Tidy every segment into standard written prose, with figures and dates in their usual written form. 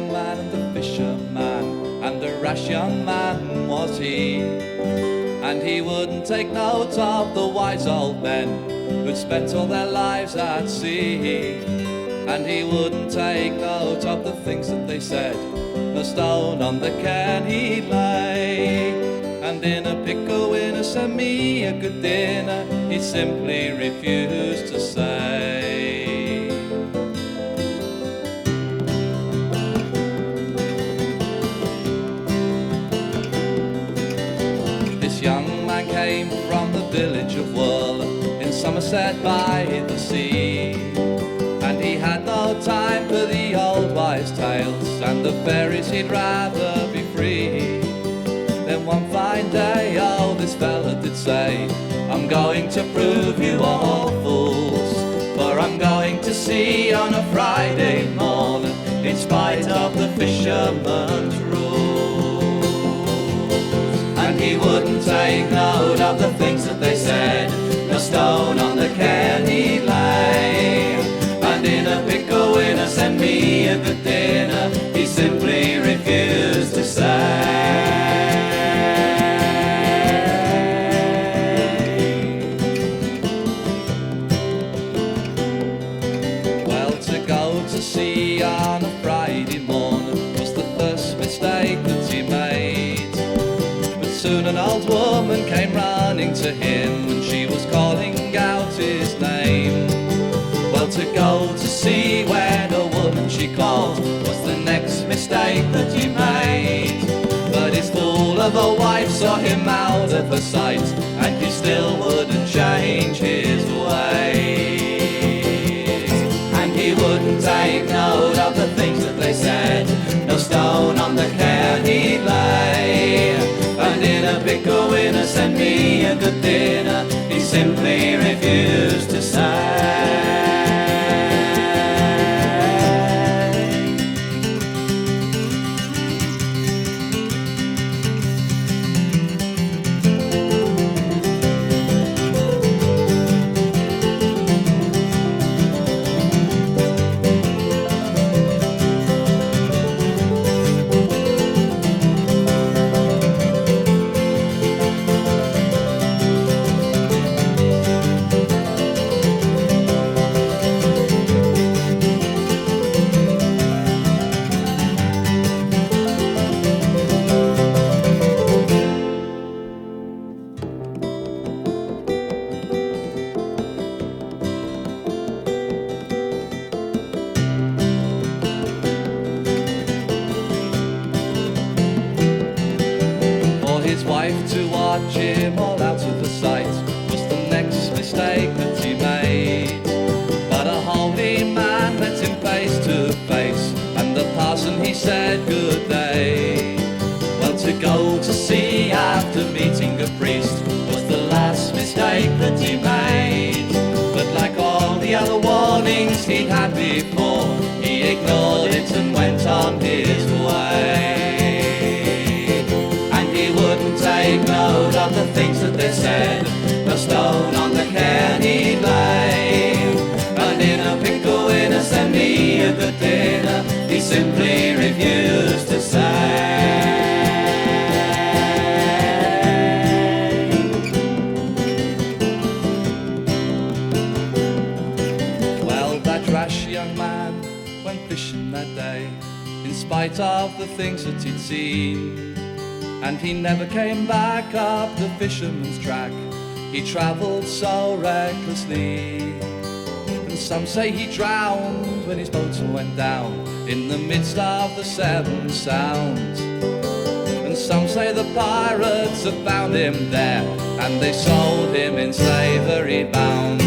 young man and the fisherman, and a rash young man was he. And he wouldn't take note of the wise old men who'd spent all their lives at sea. And he wouldn't take note of the things that they said, no stone on the cairn he'd lay. And in a pickle winner send me a good dinner, he simply refused to say. This young man came from the village of Worle in Somerset by the sea. And he had no time for the old wives' tales and the fairies, he'd rather be free. Then one fine day, oh, this fella did say, I'm going to prove you all fools, for I'm going to sea on a Friday morning, in spite of the fisherman's rules. And he wouldn't take note of the things that they said, no stone on the cairn he'd lay. And in a pickle winner send me a good dinner, he simply refused to say. Well, to go to sea on a Friday morning was the first mistake that he made. But soon an old woman came running to him, and she was calling out his name. Well, to go to sea when a woman she called was the next mistake that he made. But his fool of a wife saw him out of her sight, and he still wouldn't change his ways. And he wouldn't take note of the things that they said, no stone on the cairn he'd lay. And in a pickle winner send me a good dinner, he simply refused to say. His wife to watch him all out of the sight was the next mistake that he made. But a holy man met him face to face, and the parson he said good day. Well, to go to sea after meeting a priest was the last mistake that he made. But like all the other warnings he'd had before, he ignored it and went on his way. Take note of the things that they said, no stone on the cairn he'd lay. And in a pickle winner send me a good dinner, he simply refused to say. Well, that rash young man went fishing that day, in spite of the things that he'd seen. And he never came back up the fisherman's track, he travelled so recklessly. And some say he drowned when his boat went down in the midst of the seven sounds. And some say the pirates have found him there, and they sold him in slavery bound.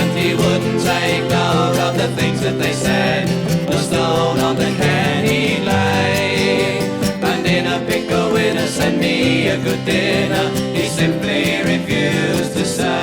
And he wouldn't take note of the things that they said, no stone on the cairn he'd lay. And in a pickle winner send me a good dinner, he simply refused to say.